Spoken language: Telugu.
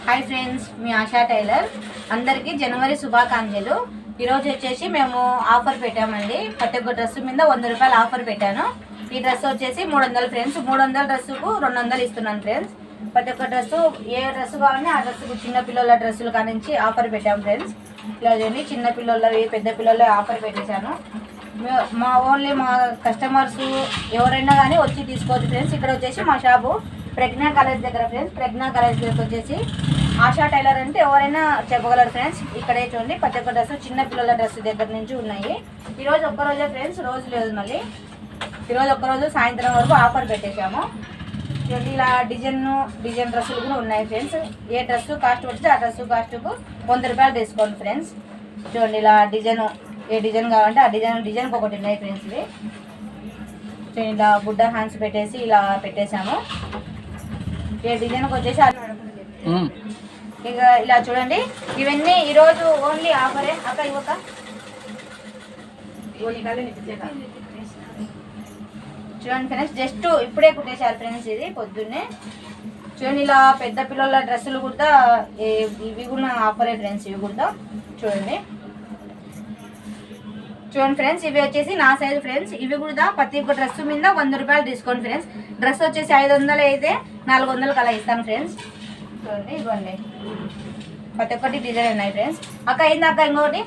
హాయ్ ఫ్రెండ్స్, మీ ఆశా టైలర్ అందరికీ జనవరి శుభాకాంక్షలు. ఈరోజు వచ్చేసి మేము ఆఫర్ పెట్టామండి. ప్రతి ఒక్క డ్రెస్ మీద 100 రూపాయలు ఆఫర్ పెట్టాను. ఈ డ్రెస్ వచ్చేసి 300 ఫ్రెండ్స్. 300 డ్రెస్సుకు 200 ఇస్తున్నాను ఫ్రెండ్స్. ప్రతి ఒక్క డ్రెస్సు ఏ డ్రెస్ కావాలని ఆ డ్రెస్సుకు చిన్నపిల్లల డ్రెస్సుల కానించి ఆఫర్ పెట్టాము ఫ్రెండ్స్. ఇలా చూడండి, చిన్నపిల్లలవి పెద్ద పిల్లలు ఆఫర్ పెట్టేశాను. ఓన్లీ మా కస్టమర్స్ ఎవరైనా కానీ వచ్చి తీసుకోవచ్చు ఫ్రెండ్స్. ఇక్కడ వచ్చేసి మా షాపు ప్రజ్ఞా కాలేజ్ దగ్గర ఫ్రెండ్స్. ప్రజ్ఞా కాలేజ్ దగ్గర వచ్చేసి ఆశా టైలర్ అంటే ఎవరైనా చెప్పగలరు ఫ్రెండ్స్. ఇక్కడే చూడండి, ప్రతి ఒక్క డ్రెస్ చిన్న పిల్లల డ్రెస్ దగ్గర నుంచి ఉన్నాయి. ఈరోజు ఒక్కరోజే ఫ్రెండ్స్, రోజు లేదు. మళ్ళీ ఈరోజు ఒక్కరోజు సాయంత్రం వరకు ఆఫర్ పెట్టేశాము. చూడండి, ఇలా డిజైన్ డ్రెస్సులు కూడా ఉన్నాయి ఫ్రెండ్స్. ఏ డ్రెస్ కాస్ట్ వస్తే ఆ డ్రెస్ కాస్ట్కు 100 రూపాయలు తీసుకోండి ఫ్రెండ్స్. చూడండి, ఇలా ఏ డిజైన్ కావాలంటే ఆ డిజైన్కి ఒకటి ఉన్నాయి ఫ్రెండ్స్. ఇవి చూడండి, ఇలా బుడ్డ హ్యాండ్స్ పెట్టేసి ఇలా పెట్టేశాము. ఏ డిజైన్కి వచ్చేసి ఇక ఇలా చూడండి, ఇవన్నీ ఈరోజు ఓన్లీ ఆఫరే. అక్క ఇవ్వక చూడండి ఫ్రెండ్స్, జస్ట్ ఇప్పుడే కుట్టేశారు ఫ్రెండ్స్. ఇది పొద్దున్నే చూడండి, ఇలా పెద్ద పిల్లల డ్రెస్సులు కూడా ఇవి కూడా ఆఫరే ఫ్రెండ్స్. ఇవి కూడా చూడండి ఫ్రెండ్స్, ఇవి వచ్చేసి నా సైజు ఫ్రెండ్స్. ఇవి కూడా ప్రతి ఒక్క డ్రెస్ మీద 100 రూపాయలు డిస్కౌంట్ ఫ్రెండ్స్. డ్రెస్ వచ్చేసి 500 అయితే 400 అలా ఇస్తాను ఫ్రెండ్స్. చూడండి, ఇవ్వండి, ప్రతి ఒక్కటి డిజైన్ ఉన్నాయి ఫ్రెండ్స్. అక్క అయింది అక్క, ఇంకోటి